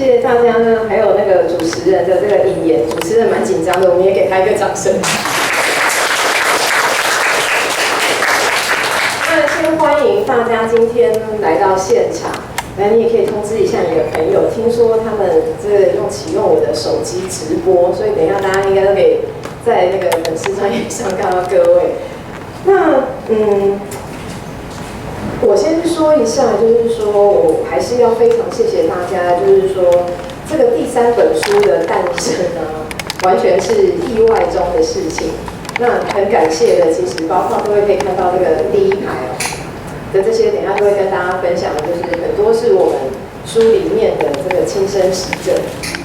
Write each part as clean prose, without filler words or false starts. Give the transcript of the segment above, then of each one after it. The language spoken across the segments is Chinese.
谢谢大家呢，还有那个主持人的这个引言，主持人蛮紧张的，我们也给他一个掌声。那先欢迎大家今天来到现场，那你也可以通知一下你的朋友，听说他们这个启用我的手机直播，所以等一下大家应该都可以在那个粉丝专页上看到各位。那我先说一下，就是说我还是要非常谢谢大家，就是说这个第3本书的诞生啊，完全是意外中的事情。那很感谢的，其实包括各位可以看到这个第1排的这些，等一下都会跟大家分享的，就是很多是我们书里面的这个亲身实证。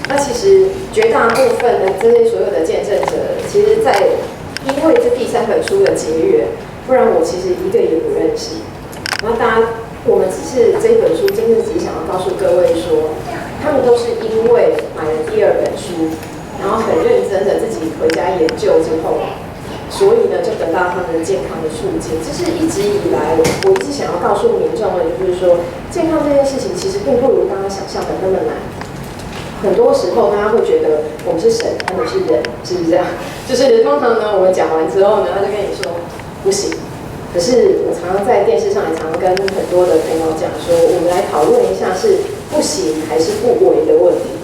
那其实绝大部分的这些所有的见证者，其实在因为这第3本书的结缘，不然我其实一个也不认识。然后我们只是这一本书今天只想要告诉各位说，他们都是因为买了第2本书，然后很认真的自己回家研究之后，所以呢就得到他们的健康的促进。这是一直以来我一直想要告诉民众的，就是说健康这件事情其实并不如大家想象的那么难。很多时候大家会觉得我们是神，他们是人，是不是这样？就是通常呢我们讲完之后呢，他就跟你说不行。可是我常常在电视上也常常跟很多的朋友讲说，我们来讨论一下是不行还是不为的问题。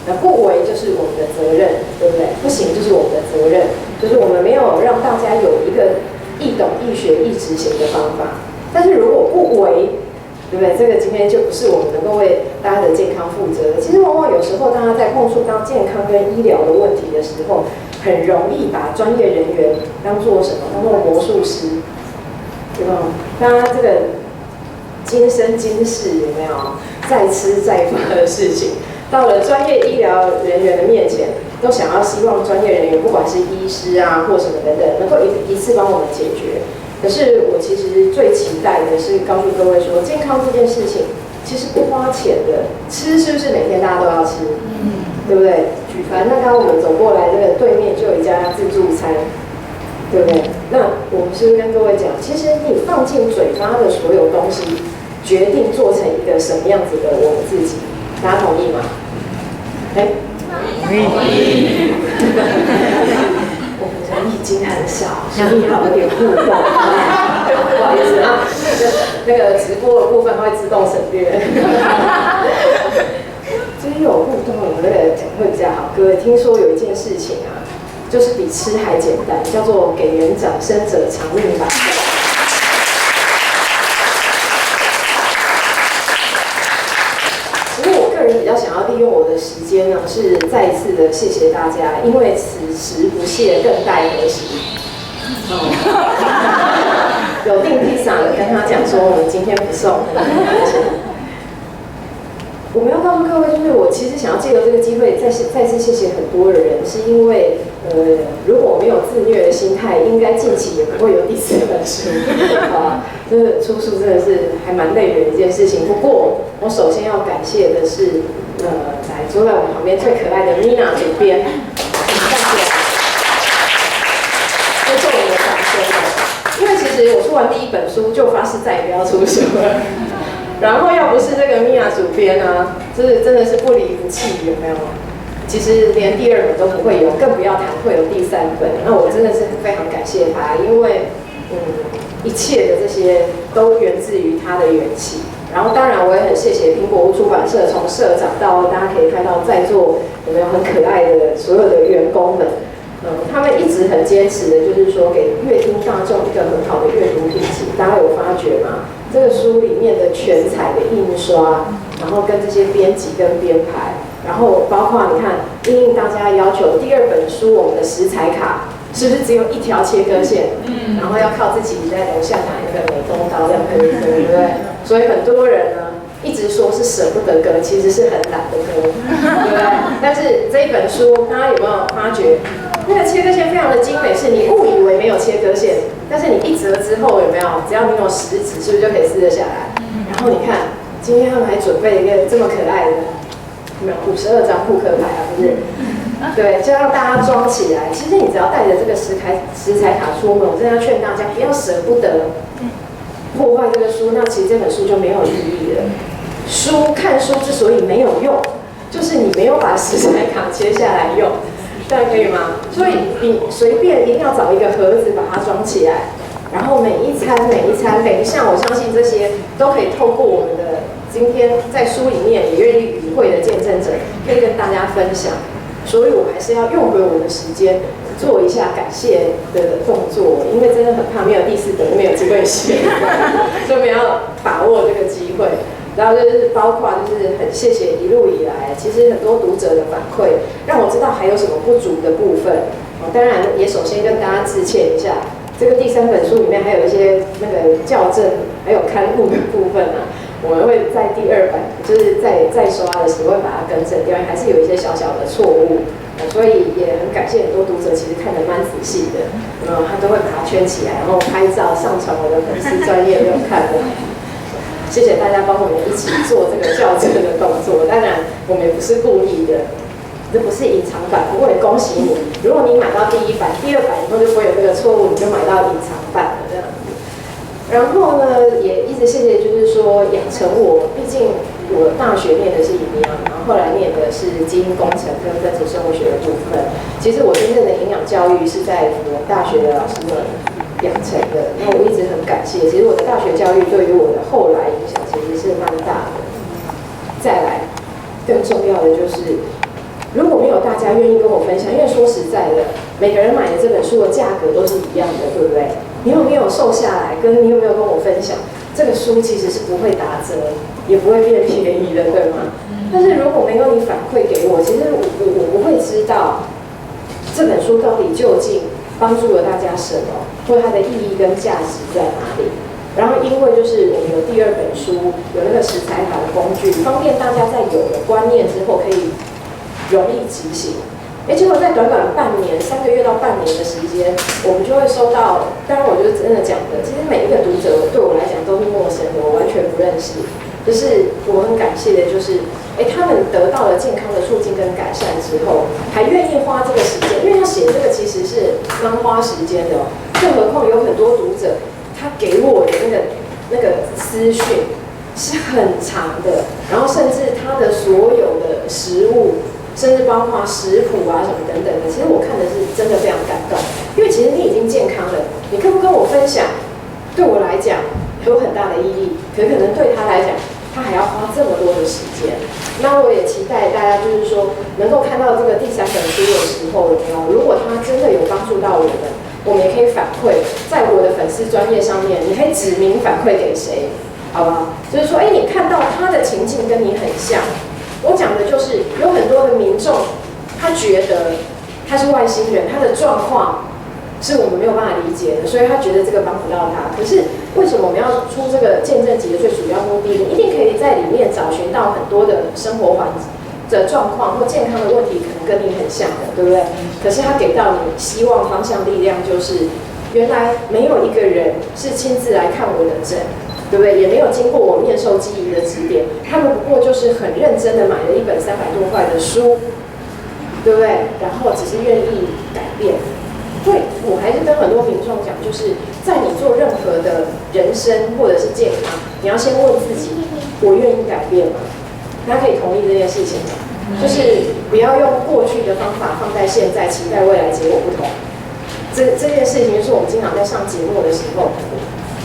那不为就是我们的责任，对不对？不行就是我们的责任，就是我们没有让大家有一个易懂、易学、易执行的方法。但是如果不为，对不对？这个今天就不是我们能够为大家的健康负责的。其实往往有时候大家在碰触到健康跟医疗的问题的时候，很容易把专业人员当做什么？当做魔术师。对吧？大家这个今生今世有没有再吃再发的事情？到了专业医疗人员的面前，都想要希望专业人员，不管是医师啊或什么等等，能够一次帮我们解决。可是我其实最期待的是告诉各位说，健康这件事情其实不花钱的。吃是不是每天大家都要吃？对不对？举凡那刚刚我们走过来，这个对面就有一家自助餐。对不对？那我们是不是跟各位讲，其实你放进嘴巴的所有东西，决定做成一个什么样子的我们自己，大家同意吗？哎，同意。我们人已经很少，所以要有点互动。不好意思啊，那个直播的部分会自动省略。就是有互动，我们那个讲会比较好。各位听说有一件事情啊。就是比吃还简单，叫做给人掌声者长命百岁。其实我个人比较想要利用我的时间呢，是再一次的谢谢大家，因为此时不谢，更待何时？有订披萨的跟他讲说，我们今天不送。我们要告诉各位，就是我其实想要借由这个机会再次谢谢很多的人，是因为如果我没有自虐的心态，应该近期也不会有第4本书啊。这个出书真的是还蛮累人的一件事情。不过我首先要感谢的是来坐在我旁边最可爱的 Mina 主编，感谢，这是我们的掌声。因为其实我出完第1本书就发誓再也不要出书了。然后要不是这个米娅主编啊，就是真的是不离不弃，有没有？其实连第2本都不会有，更不要谈会有第3本。那我真的是非常感谢他，因为一切的这些都源自于他的元气。然后当然我也很谢谢苹果屋出版社，从社长到大家可以看到在座有没有很可爱的所有的员工们。他们一直很坚持的，就是说给阅听大众一个很好的阅读品质。大家有发觉吗？这个书里面的全彩的印刷，然后跟这些编辑跟编排，然后包括你看，因应大家要求，第2本书我们的食材卡是不是只有1条切割线？然后要靠自己在楼下买那个美工刀这样割一割，对不对？所以很多人呢一直说是舍不得割，其实是很懒得割，对不对？但是这一本书，大家有没有发觉？那个切割线非常的精美，是你误以为没有切割线，但是你一折之后有没有？只要你有食指，是不是就可以撕得下来？然后你看，今天他们还准备一个这么可爱的，有没有52张扑克牌啊？不是？对，就让大家装起来。其实你只要带着这个食材卡出门，我真的要劝大家不要舍不得破坏这个书，那其实这本书就没有意义了。看书之所以没有用。就是你没有把食材卡切下来用，这样可以吗？所以你随便一定要找一个盒子把它装起来，然后每一餐，等一下我相信这些都可以透过我们的今天在书里面也愿意与会的见证者，可以跟大家分享。所以我还是要用回我的时间，做一下感谢的动作，因为真的很怕没有第4本没有机会写，所以我们要把握这个机会。然后就是包括就是很谢谢一路以来，其实很多读者的反馈，让我知道还有什么不足的部分。当然也首先跟大家致歉一下，这个第3本书里面还有一些那个校正还有刊物的部分啊。我们会在第2版，就是再刷的时候会把它更正掉，因为还是有一些小小的错误，所以也很感谢很多读者其实看得蛮仔细的，他都会把它圈起来，然后拍照上传我的粉丝专页给我看的。谢谢大家帮我们一起做这个校正的动作，当然我们也不是故意的，这不是隐藏版，不过也恭喜你，如果你买到第1版、第2版以后就不会有这个错误，你就买到隐藏版了这样子。然后呢，也一直谢谢，就是说养成我，毕竟我大学念的是营养，然后后来念的是基因工程跟分子生物学的部分。其实我真正的营养教育是在我们大学的老师们养成的，那我一直很感谢。其实我的大学教育对于我的后来影响其实是蛮大的。再来，更重要的就是，如果没有大家愿意跟我分享，因为说实在的，每个人买的这本书的价格都是一样的，对不对？你有没有瘦下来？跟你有没有跟我分享，这个书其实是不会打折，也不会变便宜的，对吗？但是如果没有你反馈给我，其实我不会知道这本书到底究竟帮助了大家什么，或它的意义跟价值在哪里。然后因为就是我们有第2本书，有那个食材法的工具，方便大家在有了观念之后可以容易执行。结果在短短半年，3个月到半年的时间，我们就会收到。当然，我就真的讲的，其实每一个读者对我来讲都是陌生的，我完全不认识。就是我很感谢的，就是他们得到了健康的促进跟改善之后，还愿意花这个时间，因为要写这个其实是蛮花时间的。更何况有很多读者，他给我的那个私讯是很长的，然后甚至他的所有的食物。甚至包括食谱啊什么等等的，其实我看的是真的非常感动，因为其实你已经健康了，你可不跟我分享？对我来讲有很大的意义，可能对他来讲，他还要花这么多的时间。那我也期待大家就是说，能够看到这个第3本书的时候，如果他真的有帮助到我们，我们也可以反馈在我的粉丝专页上面，你可以指明反馈给谁，好不好？就是说，你看到他的情境跟你很像。我讲的就是有很多的民众，他觉得他是外星人，他的状况是我们没有办法理解的，所以他觉得这个帮不到他。可是为什么我们要出这个见证集的最主要目的？你一定可以在里面找寻到很多的生活环境的状况或健康的问题，可能跟你很像的，对不对？可是他给到你希望、方向、力量，就是原来没有一个人是亲自来看我的诊。对不对？也没有经过我面授机宜的指点，他们不过就是很认真的买了一本300多块的书，对不对？然后只是愿意改变。对，我还是跟很多民众讲，就是在你做任何的人生或者是健康，你要先问自己：我愿意改变吗？大家可以同意这件事情吗？就是不要用过去的方法放在现在，期待未来结果不同。这件事情就是我们经常在上节目的时候，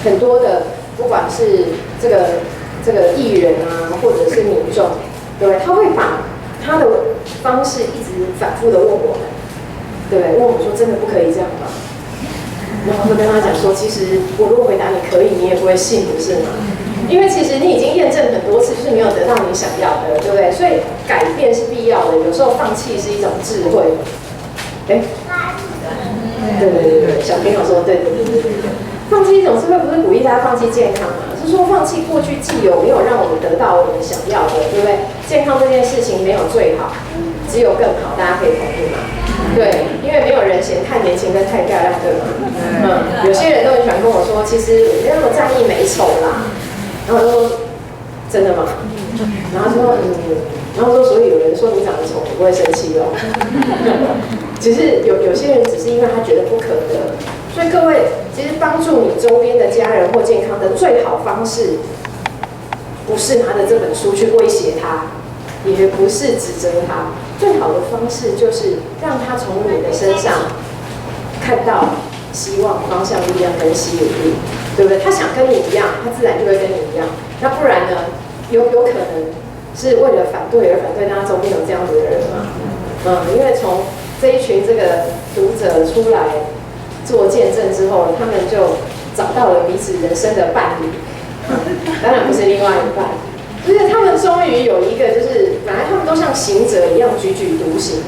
很多的。不管是这个艺人啊，或者是民众，对不对？他会把他的方式一直反复的问我们，对不对？问我说真的不可以这样吗？然后就跟他讲说，其实我如果回答你可以，你也不会信，不是吗？因为其实你已经验证很多次，就是没有得到你想要的，对不对？所以改变是必要的，有时候放弃是一种智慧。对，小朋友说对。放弃一种智慧不是鼓励大家放弃健康嘛？是说放弃过去既有没有让我们得到我们想要的，对不对？健康这件事情没有最好，只有更好，大家可以同意吗？对，因为没有人嫌太年轻跟太漂亮，对吗？有些人都很喜欢跟我说，其实我没那么在意美丑啦。然后我就说，真的吗？然后说，所以有人说你长得丑，我不会生气哦。只是有些人只是因为他觉得不可得。所以各位，其实帮助你周边的家人或健康的最好方式，不是拿着这本书去威胁他，也不是指责他，最好的方式就是让他从你的身上看到希望、方向、力量跟吸引力，对不对？他想跟你一样，他自然就会跟你一样。那不然呢？有可能是为了反对而反对，那中间有这样子的人吗？因为从这一群这个读者出来做见证之后，他们就找到了彼此人生的伴侣，当然不是另外一半，就是他们终于有一个，就是本来他们都像行者一样踽踽独行，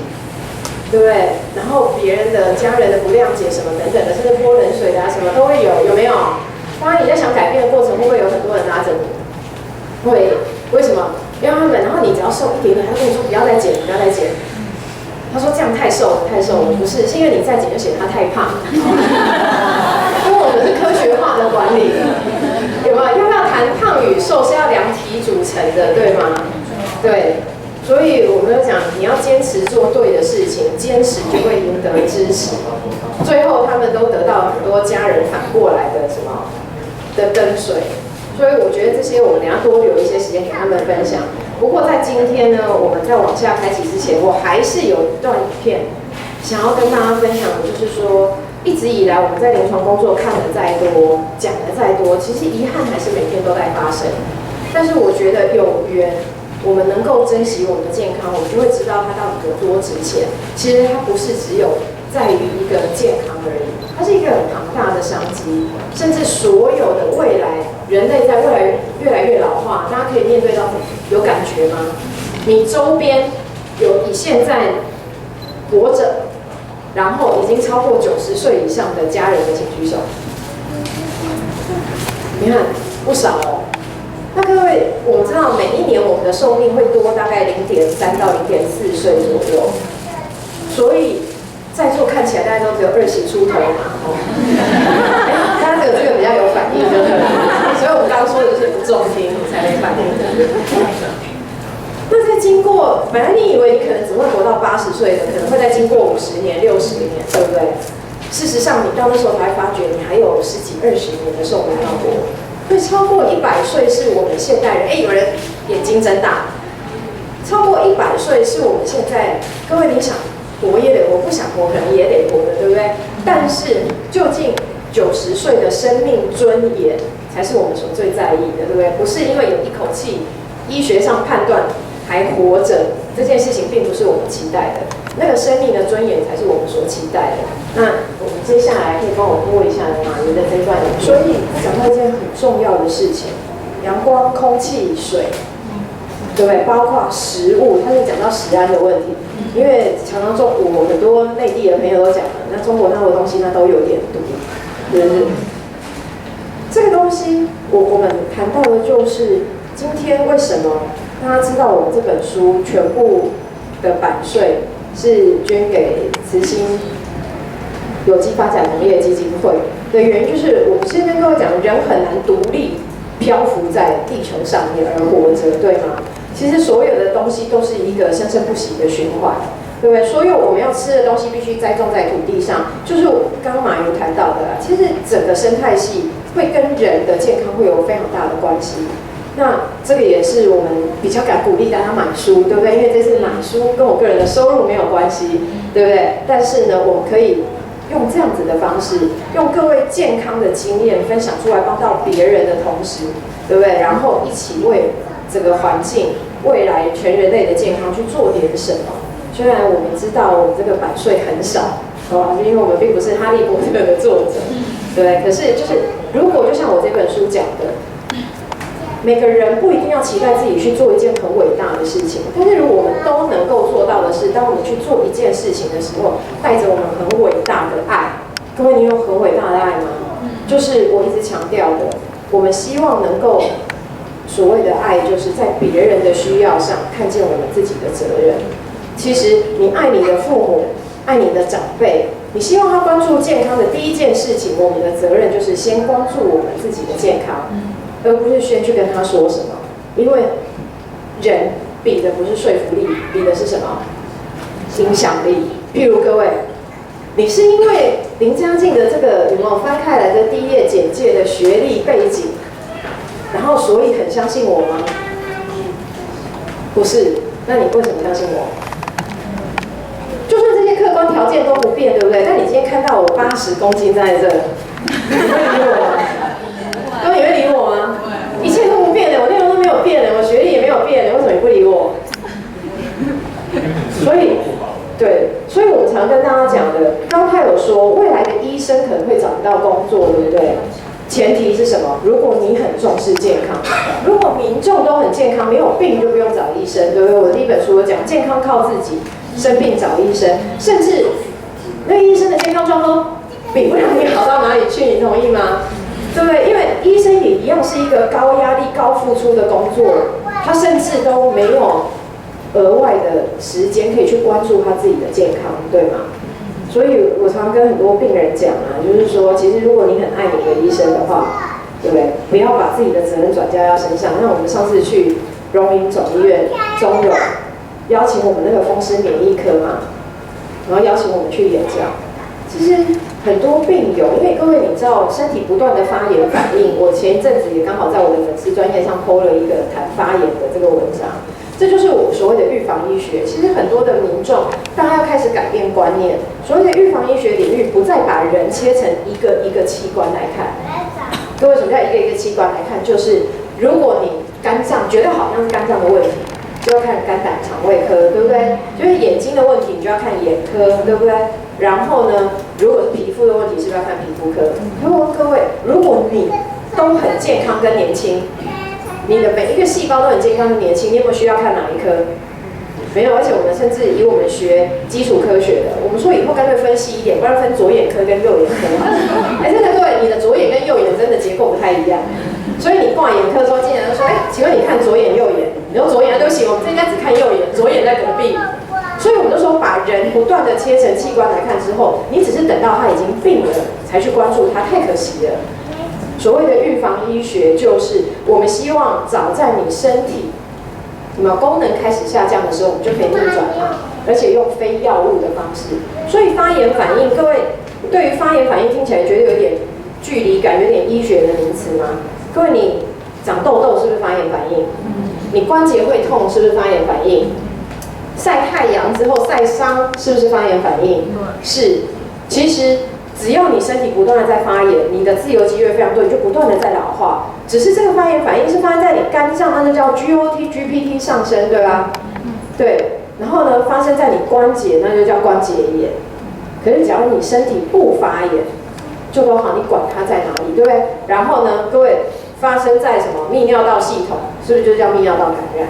对不对？然后别人的家人的不谅解什么等等的，甚至泼冷水的啊，什么都会有，有没有？当然你在想改变的过程，会不会有很多人拉着你？会，为什么？因为他们，然后你只要瘦一点点，他跟你说不要再减，不要再减。他说这样太瘦了，太瘦了，不是，是因为你再减就显得他太胖。因为我们是科学化的管理，有没有？要不要谈胖与瘦是要量体组成的，对吗？对，所以我们就讲，你要坚持做对的事情，坚持就会赢得支持。最后他们都得到很多家人反过来的什么的跟随。所以我觉得这些我们等一下多留一些时间给他们分享。不过在今天呢，我们在往下开启之前，我还是有一段影片想要跟大家分享的，就是说一直以来我们在临床工作看的再多，讲的再多，其实遗憾还是每天都在发生。但是我觉得有缘，我们能够珍惜我们的健康，我们就会知道它到底有多值钱。其实它不是只有在于一个健康而已，它是一个很庞大的商机，甚至所有的未来，人类在未来越来越老化，大家可以面对到有感觉吗？你周边有你现在活着，然后已经超过90岁以上的家人的，请举手。你看不少哦。那各位，我们知道每一年我们的寿命会多大概0.3到0.4岁左右，所以在座看起来大家都只有20出头嘛，大家只有这个比较有反应，对不对？所以我们刚刚说的是不中听，你才没反应的。那在经过，本来你以为你可能只会活到80岁的，可能会再经过50年、60年，对不对？事实上，你到那时候才会发觉，你还有10几、20年的寿命要活。所以超过100岁是我们现代人，有人眼睛睁大。超过100岁是我们现在，各位你想活也得活，不想活可能也得活的，对不对？但是究竟90岁的生命尊严才是我们所最在意的，对不对？不是因为有一口气，医学上判断还活着这件事情，并不是我们期待的。那个生命的尊严才是我们所期待的。那我们接下来可以帮我播一下马云的这段。所以他讲到一件很重要的事情：阳光、空气、水，对不对？包括食物，他就讲到食安的问题。因为常常我很多内地的朋友都讲了，那中国那的东西那都有点毒，对不对？这个东西我们谈到的就是今天为什么大家知道我们这本书全部的版税是捐给慈心有机发展农业基金会的原因，就是我先跟各位讲，人很难独立漂浮在地球上面而活着，对吗？其实所有的东西都是一个生生不息的循环，对不对？所有我们要吃的东西必须栽种在土地上，就是刚刚马云谈到的啦。其实整个生态系会跟人的健康会有非常大的关系。那这个也是我们比较敢鼓励大家买书，对不对？因为这次买书跟我个人的收入没有关系，对不对？但是呢，我们可以用这样子的方式，用各位健康的经验分享出来，帮到别人的同时，对不对？然后一起为这个环境、未来全人类的健康去做点什么。虽然我们知道我们这个版税很少，因为我们并不是哈利波特的作者，对不对？可是就是如果就像我这本书讲的，每个人不一定要期待自己去做一件很伟大的事情，但是如果我们都能够做到的是，当我们去做一件事情的时候，带着我们很伟大的爱。各位，你有很伟大的爱吗？就是我一直强调的，我们希望能够所谓的爱，就是在别人的需要上看见我们自己的责任。其实你爱你的父母，爱你的长辈，你希望他关注健康的第一件事情，我们的责任就是先关注我们自己的健康。而不是先去跟他说什么，因为人比的不是说服力，比的是什么？影响力。譬如各位，你是因为林嘉靖的这个有没有翻开来的第一页简介的学历背景，然后所以很相信我吗？不是，那你为什么相信我？就算这些客观条件都不变，对不对？但你今天看到我80公斤在这，你会理我吗？各位，你会理我吗？一切都不变的，我内容都没有变的，我学历也没有变的，为什么你不理我？所以，对，所以我们常跟大家讲的，刚刚他有说，未来的医生可能会找不到工作，对不对？前提是什么？如果你很重视健康，如果民众都很健康，没有病就不用找医生，对不对？我的第一本书有讲，健康靠自己，生病找医生，甚至那个医生的健康状况比不了你好到哪里去，你同意吗？对不对？因为医生也一样是一个高压力、高付出的工作，他甚至都没有额外的时间可以去关注他自己的健康，对吗？所以我常跟很多病人讲啊，就是说，其实如果你很爱你的医生的话，对不对？不要把自己的责任转嫁到身上。那我们上次去荣民总医院中荣，邀请我们那个风湿免疫科嘛，然后邀请我们去演讲。其实很多病友，因为各位你知道，身体不断的发炎反应，我前一阵子也刚好在我的粉丝专页上 po 了一个谈发炎的这个文章。这就是我所谓的预防医学。其实很多的民众，大家要开始改变观念。所谓的预防医学领域，不再把人切成一个一个器官来看。各位，什么叫一个一个器官来看？就是如果你肝脏觉得好像是肝脏的问题，就要看肝胆肠胃科，对不对？就是眼睛的问题，你就要看眼科，对不对？然后呢，如果是皮肤的问题，是不是要看皮肤科？各位，如果你都很健康跟年轻，你的每一个细胞都很健康跟年轻，你有没有需要看哪一科？没有，而且我们甚至以我们学基础科学的，我们说以后干脆分细一点，不然分左眼科跟右眼科。真的各位，你的左眼跟右眼真的结构不太一样，所以你挂眼科的时候，经常就说，请问你看左眼右眼？你说左眼，对不起，我们这应该只看右眼，左眼在隔壁。所以我们就说，把人不断的切成器官来看之后，你只是等到他已经病了才去关注他，太可惜了。所谓的预防医学，就是我们希望早在你身体有没有功能开始下降的时候，我们就可以逆转它，而且用非药物的方式。所以发炎反应，各位对于发炎反应听起来觉得有点距离感，有点医学的名词吗？各位，你长痘痘是不是发炎反应？你关节会痛是不是发炎反应？晒太阳之后晒伤是不是发炎反应？是。其实只要你身体不断的在发炎，你的自由基越非常多，你就不断的在老化。只是这个发炎反应是发生在你肝脏，那就叫 GOT、GPT 上升，对吧？对。然后呢，发生在你关节，那就叫关节炎。可是只要你身体不发炎，就都好，你管它在哪里，对不对？然后呢，各位发生在什么泌尿道系统，是不是就叫泌尿道感染？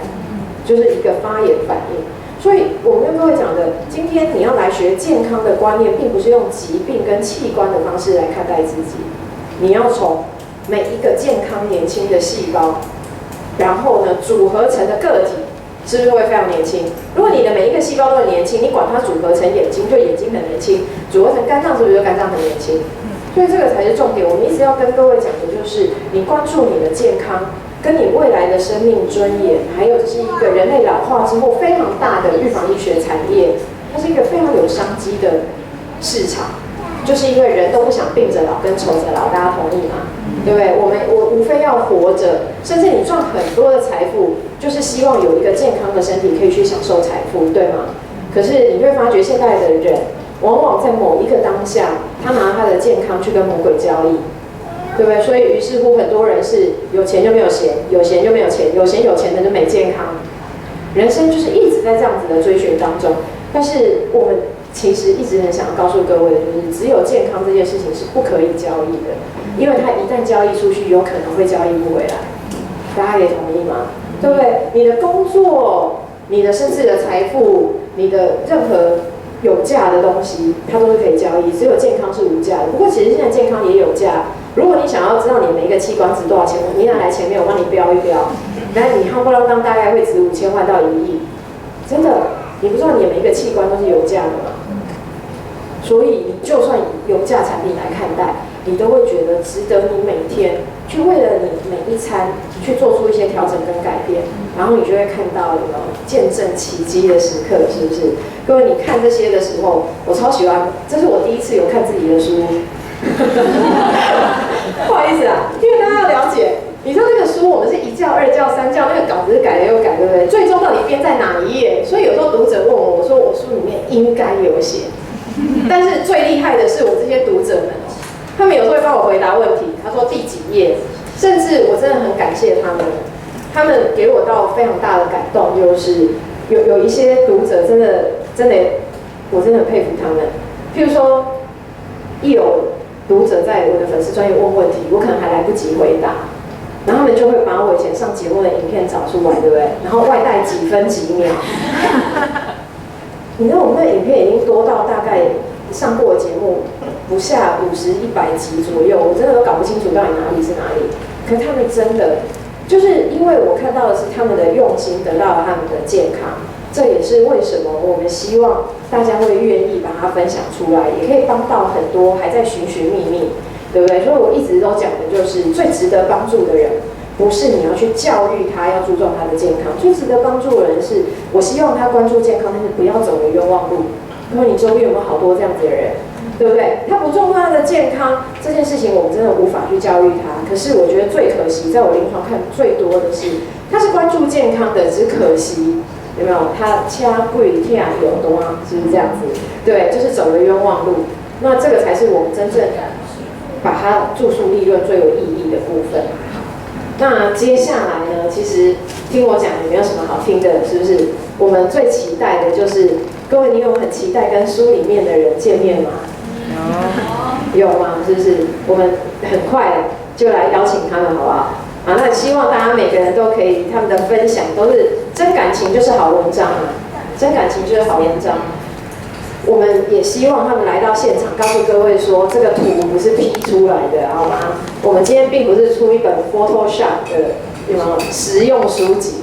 就是一个发炎反应。所以我们跟各位讲的，今天你要来学健康的观念，并不是用疾病跟器官的方式来看待自己，你要从每一个健康年轻的细胞，然后呢组合成的个体，是不是会非常年轻？如果你的每一个细胞都很年轻，你管它组合成眼睛，就眼睛很年轻；组合成肝脏，是不是就肝脏很年轻？所以这个才是重点。我们一直要跟各位讲的就是，你关注你的健康，跟你未来的生命尊严，还有这是一个人类老化之后非常大的预防医学产业，它是一个非常有商机的市场。就是因为人都不想病着老跟愁着老，大家同意吗？对不对？我无非要活着，甚至你赚很多的财富，就是希望有一个健康的身体可以去享受财富，对吗？可是你会发觉现在的人，往往在某一个当下，他拿他的健康去跟魔鬼交易，对不对？所以于是乎，很多人是有钱就没有闲，有闲就没有钱，有闲有钱的就没健康。人生就是一直在这样子的追寻当中，但是我们其实一直很想告诉各位的就是，只有健康这件事情是不可以交易的，因为它一旦交易出去，有可能会交易不回来。大家可以同意吗？对不对？你的工作、你的甚至的财富、你的任何有价的东西，它都是可以交易，只有健康是无价的。不过其实现在健康也有价。如果你想要知道你每一个器官值多少钱，你拿来前面我帮你标一标，那你夯不啷当大概会值5000万到1亿，真的，你不知道你的每一个器官都是有价的吗？所以你就算以有价产品来看待，你都会觉得值得你每天去为了你每一餐去做出一些调整跟改变，然后你就会看到有没有见证奇迹的时刻，是不是？各位，你看这些的时候，我超喜欢，这是我第一次有看自己的书。不好意思啊，因为大家要了解，你说这个书我们是一教、二教、三教，那个稿子是改了又改，对不对？最终到底编在哪一页？所以有时候读者问我，我说我书里面应该有写。但是最厉害的是我这些读者们哦，他们有时候会帮我回答问题。他说第几页，甚至我真的很感谢他们，他们给我到非常大的感动，就是有一些读者真的，我真的很佩服他们。譬如说，一有读者在我的粉丝专页问问题，我可能还来不及回答。然后他们就会把我以前上节目的影片找出来，对不对？然后外带几分几秒。你知道我们的影片已经多到大概上过的节目不下50、100集左右，我真的都搞不清楚到底哪里是哪里。可他们真的就是因为我看到的是他们的用心，得到了他们的健康。这也是为什么我们希望大家会愿意把它分享出来，也可以帮到很多还在寻寻觅觅。对不对？所以我一直都讲的就是最值得帮助的人，不是你要去教育他要注重他的健康，最值得帮助的人是我希望他关注健康，但是不要走个冤枉路。因为你周边有没有好多这样子的人，对不对？他不重视他的健康这件事情，我们真的无法去教育他。可是我觉得最可惜，在我临床看最多的是，他是关注健康的，只可惜有没有他掐贵跳有懂吗？是不是这样子？对，就是走了冤枉路。那这个才是我们真正把它住宿利润最有意义的部分。那接下来呢？其实听我讲也没有什么好听的，是不是？我们最期待的就是各位，你有很期待跟书里面的人见面吗？有吗？是不是？我们很快就来邀请他们，好不好？啊，那希望大家每个人都可以，他们的分享都是真感情，就是好文章啊！真感情就是好文章。我们也希望他们来到现场，告诉各位说，这个图不是 P 出来的，好吗？我们今天并不是出一本 Photoshop 的有没有实用书籍，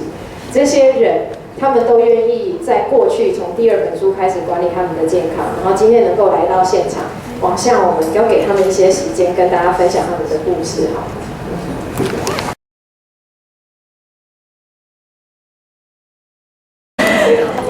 这些人他们都愿意在过去从第2本书开始管理他们的健康，然后今天能够来到现场，往下我们要给他们一些时间，跟大家分享他们的故事，好。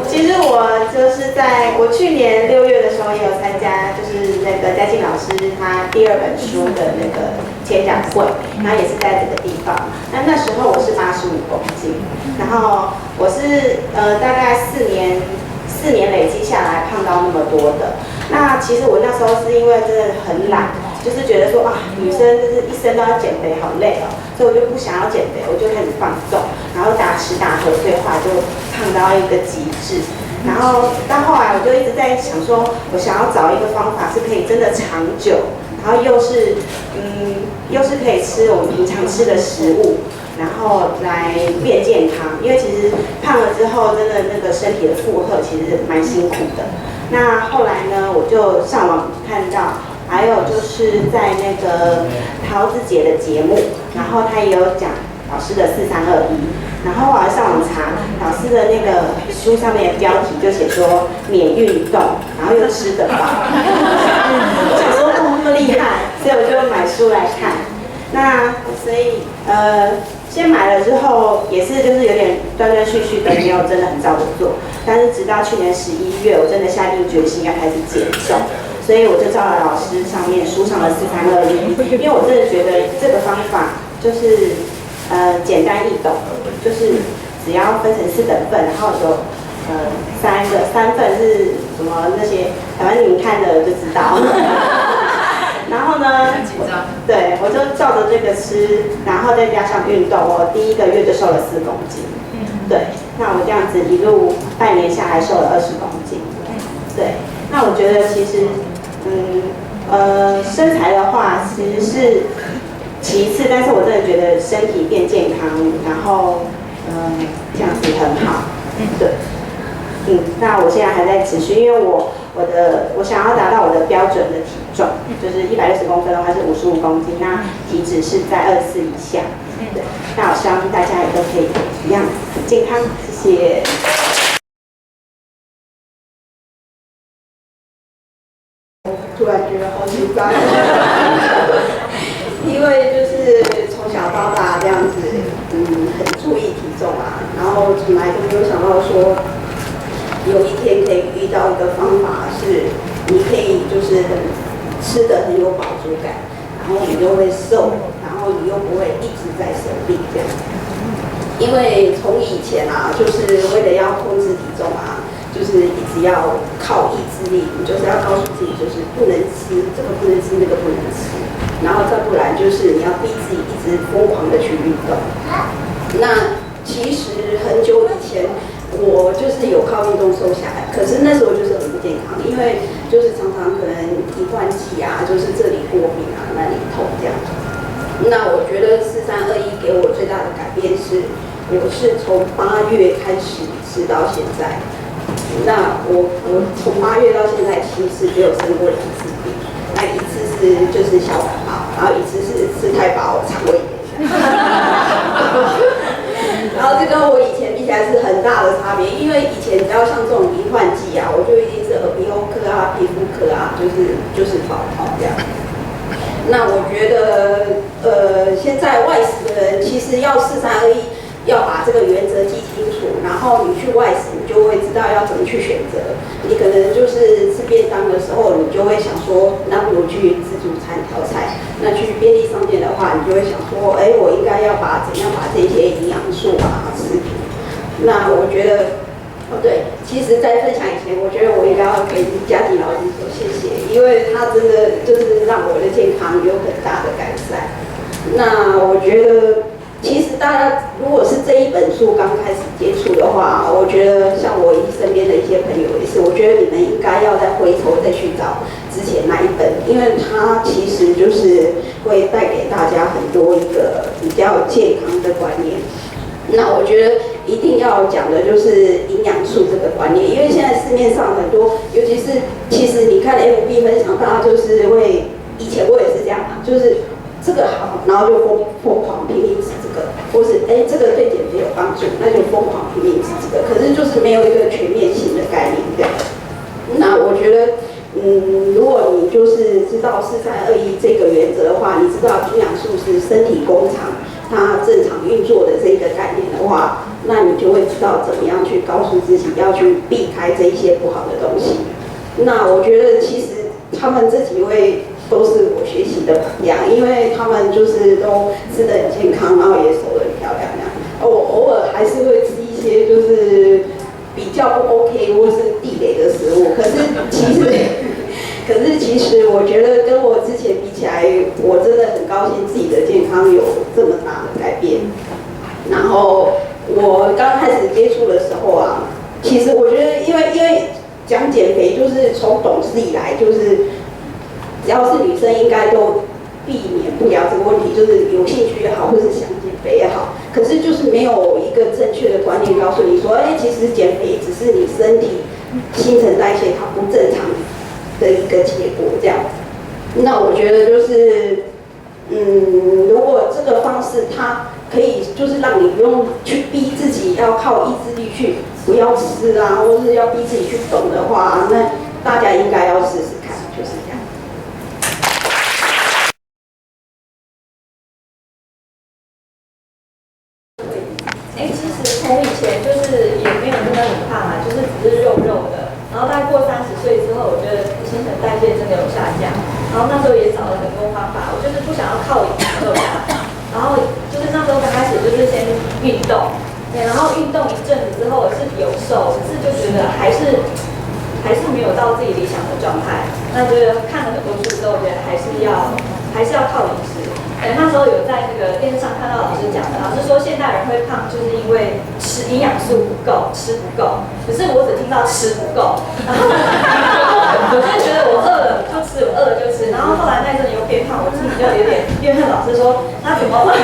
其实我就是在我去年6月的时候也有参加，就是那个嘉靖老师他第2本书的那个签讲会，然后也是在这个地方。那时候我是85公斤，然后我是大概4年累积下来胖到那么多的。那其实我那时候是因为真的很懒，就是觉得说啊，女生就是一生都要减肥，好累哦，所以我就不想要减肥，我就开始放纵，然后大吃大喝，所以后来就胖到一个极致。然后到后来我就一直在想说，我想要找一个方法是可以真的长久，然后又是可以吃我们平常吃的食物，然后来变健康。因为其实胖了之后，真的那个身体的负荷其实蛮辛苦的。那后来呢，我就上网看到，还有就是在那个桃子姐的节目，然后她也有讲老师的4321。然后我还上网查老师的那个书上面的标题，就写说免运动，然后又吃得饱。我想说哦，那么厉害，所以我就买书来看。那所以先买了之后，也是就是有点断断续续的，没有真的很照着做。但是直到去年11月，我真的下定决心要开始减重，所以我就照了老师上面书上的4321，因为我真的觉得这个方法就是简单易懂，就是只要分成4等份，然后有3份是什么那些，反正你们看的就知道。然后呢，对，我就照着这个吃，然后再加上运动，我第1个月就瘦了4公斤。对，那我这样子一路半年下来瘦了20公斤。对，那我觉得其实，身材的话其实是其次，但是我真的觉得身体变健康，然后这样子很好。对，那我现在还在持续，因为我想要达到我的标准的体重，就是160公分的话是55公斤，那体脂是在24以下。对，那我希望大家也都可以一样很健康，谢谢。突然觉得好紧张，因为就是从小到大这样子，很注意体重啊，然后从来都没有想到说，有一天可以遇到一个方法是，你可以就是吃的很有饱足感，然后你就会瘦，然后后你又不会一直在生病这样。因为从以前啊，就是为了要控制体重啊，就是一直要靠意志力，你就是要告诉自己，就是不能吃这个，不能吃那个，不能吃，然后再不然就是你要逼自己一直疯狂的去运动。那其实很久以前，我就是有靠运动瘦下来，可是那时候就是很不健康，因为就是常常可能一换季啊，就是这里过敏啊，那里痛这样。那我觉得4321给我最大的改变是，我是从8月开始吃到现在。那我从8月到现在，其实只有生过2次病，那一次是就是小感冒，然后一次是吃太饱肠胃炎。然后这跟我以前比起来是很大的差别，因为以前只要像这种一换季啊，我就一定是耳鼻喉科啊、皮肤科啊，就是跑这样。那我觉得，现在外食的人其实要4321，要把这个原则记清楚，然后你去外食，你就会知道要怎么去选择。你可能就是吃便当的时候，你就会想说，那不如去自助餐调菜。那去便利商店的话，你就会想说，我应该要怎样把这些营养素啊吃足。那我觉得，对，其实，在分享以前，我觉得我应该要跟嘉琪老师说谢谢，因为他真的就是让我的健康有很大的改善。那我觉得，其实大家如果是这一本书刚开始接触的话，我觉得像我身边的一些朋友也是，我觉得你们应该要再回头再去找之前那一本，因为它其实就是会带给大家很多一个比较健康的观念。那我觉得一定要讲的就是营养素这个观念，因为现在市面上很多，尤其是其实你看 FB 分享，大家就是会，以前我也是这样嘛，就是这个好，然后就疯狂拼命吃这个，或是这个对减肥有帮助，那就疯狂拼命吃这个，可是就是没有一个全面性的概念这样。那我觉得，如果你就是知道4321这个原则的话，你知道营养素是身体工厂它正常运作的这个概念的话，那你就会知道怎么样去告诉自己要去避开这一些不好的东西。那我觉得其实他们这几位都是我学习的榜样，因为他们就是都吃得很健康，然后也瘦得很漂亮这样。我偶尔还是会吃一些就是比较不 OK 或是地雷的食物，可是其实我觉得跟我之前比起来，我真的很高兴自己的健康有这么大的改变。然后我刚开始接触的时候啊，其实我觉得因为讲减肥就是从懂事以来，就是只要是女生应该都避免不了这个问题，就是有兴趣也好，或是想减肥也好，可是就是没有一个正确的观念告诉你说，其实减肥只是你身体新陈代谢它不正常的一个结果这样。那我觉得就是，如果这个方式它可以就是让你不用去逼自己要靠意志力去不要吃啊，或是要逼自己去动的话，那大家应该要试试看，就是这样。其实从以前就是也没有真的很胖啊，就是只是肉肉的。然后大概过30岁之后，我觉得新陈代谢真的有下降。然后那时候也找了很多方法，我就是不想要靠饮食瘦下来。然后就是那时候刚开始就是先运动，对，然后运动一阵子之后是有瘦，可是就觉得还是没有到自己理想的状态。那就是看了很多书之后，觉得还是要靠饮食。那时候有在那个电视上看到老师讲的，老师说现代人会胖，就是因为吃营养素不够，吃不够。可是我只听到吃不够，然后我就觉得我饿了就吃，我饿了就吃。然后后来那阵又变胖，我自己就有点怨恨老师说，那怎么办？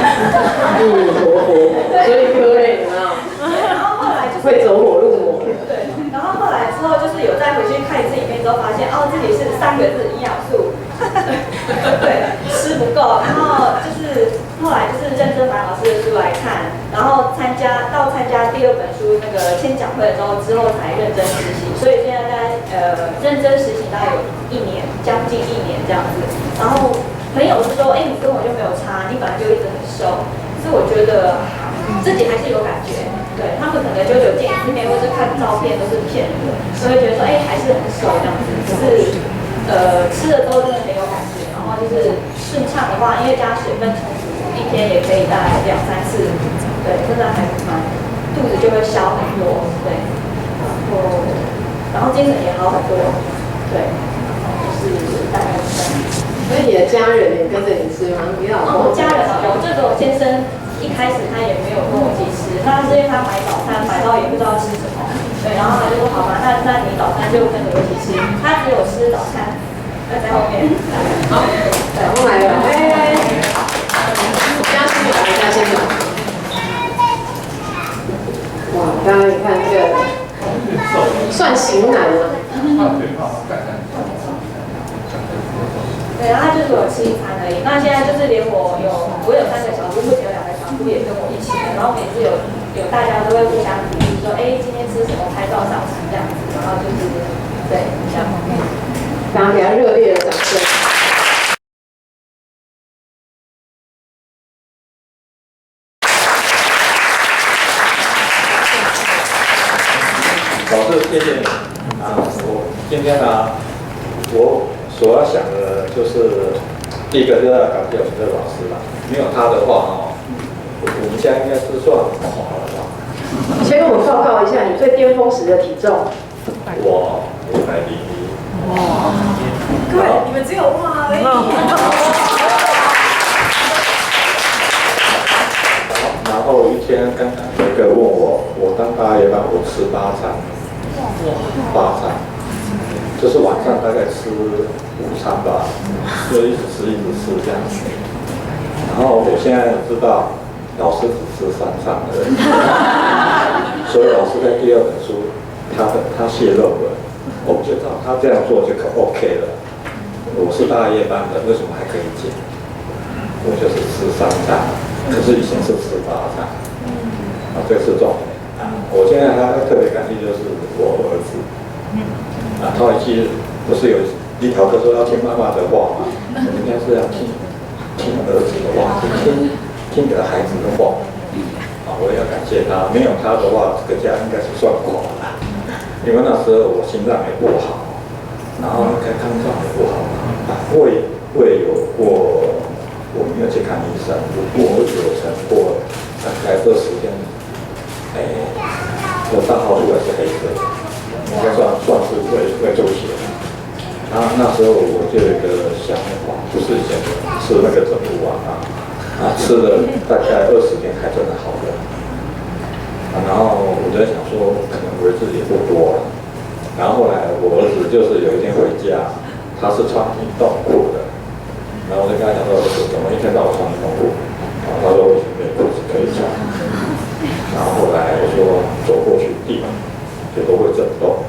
所以可以啊。然后后来就是会走火入魔。对，然后后来之后就是有再回去看一次影片之后，发现自己是3个字营养素。对，吃不够，然后就是后来就是认真买老师的书来看，然后参加第2本书那个签讲会的时候，之后才认真实习，所以现在在认真实习大概有1年，将近1年这样子。然后朋友是说，你根本就没有差，你本来就一直很瘦，可是我觉得自己还是有感觉。对，他们可能就有见一次面，或是看照片都是骗人的，所以觉得说，还是很瘦这样子，只是。吃了之后真的很有感觉，然后就是顺畅的话，因为加水分充足，一天也可以大概2、3次，对，真的还蛮，肚子就会消很多，对，然后精神也好很多，对，就是大概是这样。所以你的家人也跟着你吃吗？你老公？家人有，这个我先生一开始他也没有跟我一起吃，那是因为他买早餐买到也不知道吃什么，对，然后他就说好吧，那你早餐就跟着我一起吃，他只有吃早餐，在后面。好，然后来了，哎，嘉欣来，嘉欣来。哇，刚刚你看这个算型男了。对，然后他就是我吃一餐而已。那现在就是连我有3个小姑，目前有2个小姑也跟我一起，然后每次有大家都会互相鼓励说，哎，今天吃什么，拍照上传这样子，然后就是对这样。大家给他热烈的掌声。老师，谢谢你啊！我今天呢，我所要想的就是第一个就是要感谢我们的老师啦，没有他的话哦，我们现在应该是算垮了吧？先跟我们报告一下你最巅峰时的体重。我501。哇！各位，你们只有哇而已。然后一天刚刚有一个问我，我当大夜班我吃8餐，8餐，就是晚上大概吃5餐吧，就一直吃这样子。然后我现在知道老师只吃3餐而已，所以老师在第2本书他泄露了，我就知道他这样做就可 OK 了。我是大夜班的，为什么还可以减？我就是吃3餐。可是以前是吃8餐，这是重点。我现在还特别感谢就是我儿子，他一期不是有一条课说要听妈妈的话嘛，我应该是要听儿子的话，听你的孩子的话。我也要感谢他，没有他的话，这个家应该是算垮了。因为那时候我心脏也不好，然后那个肝脏也不好，胃有过。我没有去看医生，我有成过大概20天，我大号出来是黑色，应该算是胃周血。然后那时候我就有一个想法，就是以前吃那个整骨丸吃了大概20天才真的好了。然后我在想说，可能我自己也不多了。然后后来我儿子就是有一天回家，他是穿运动裤的。然后我就跟他讲说，怎么一天到晚穿运动裤？他说我没有裤子可以穿。然后后来我说走过去地板就都会震动，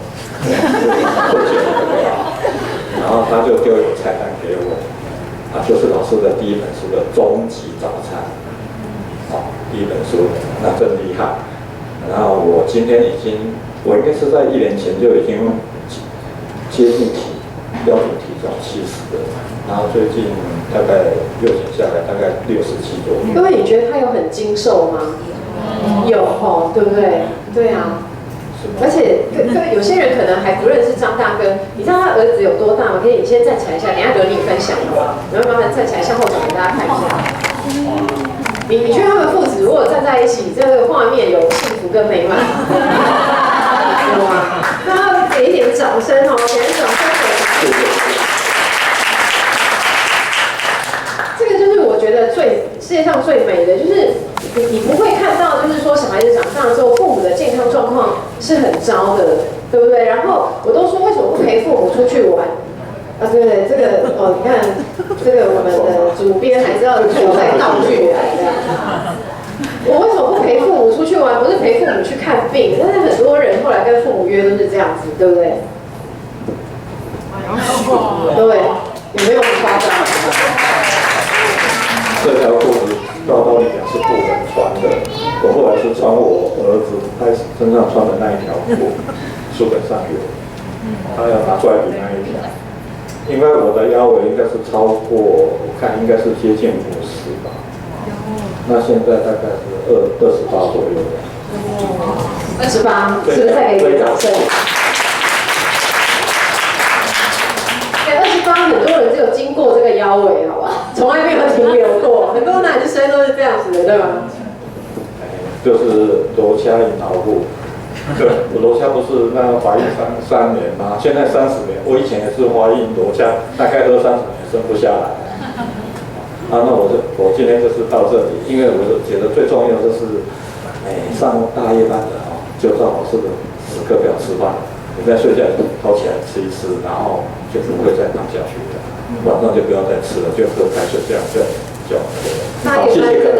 然后他就丢一个菜单给我，就是老师的第1本书的终极早餐，第1本书，那真厉害。然后我今天我应该是在1年前就已经接近标准体重70了。然后最近大概6减下来，大概67左右。各位，你觉得他有很精瘦吗？有哦，对不对？对啊。而且有些人可能还不认识张大哥，你知道他儿子有多大吗？可以你先站起来一下，等一下等你分享好不好？然后麻烦站起来向后转给大家看一下。你觉得他们父子如果站在一起，这个画面有幸福跟美满吗？哇！那给一点掌声哦，给点掌声给他。这个就是我觉得世界上最美的，就是你不会看到，就是说小孩子长大之后，父母的健康状况是很糟的，对不对？然后我都说为什么不陪父母出去玩？对，这个你看这个我们的主编还是要出带道具来的。我为什么不陪父母出去玩？不是陪父母去看病，但是很多人后来跟父母约都是这样子，对不对？对，有没有很夸张？这条裤子照道理讲是不能穿的，我后来是穿我儿子他身上穿的那一条裤，书本上有，他要拿出来比那一条，因为我的腰围应该是超过，我看应该是接近50吧，那现在大概是28左右了。28，是不是再给一个掌声？28，很多人只有经过这个腰围，好吧，从来没有停留过。很多男生生都是这样子的，对吗？就是罗家引导部。我罗家不是那个怀孕三年吗？现在30年，我以前也是怀孕罗家，大概20-30年生不下来。那我今天就是到这里，因为我觉得最重要就是，上大夜班的就照老师的时刻表吃饭。你在睡觉掏起来吃一吃，然后就不会再躺下去的。晚上就不要再吃了，就喝开睡觉就。大夜班真的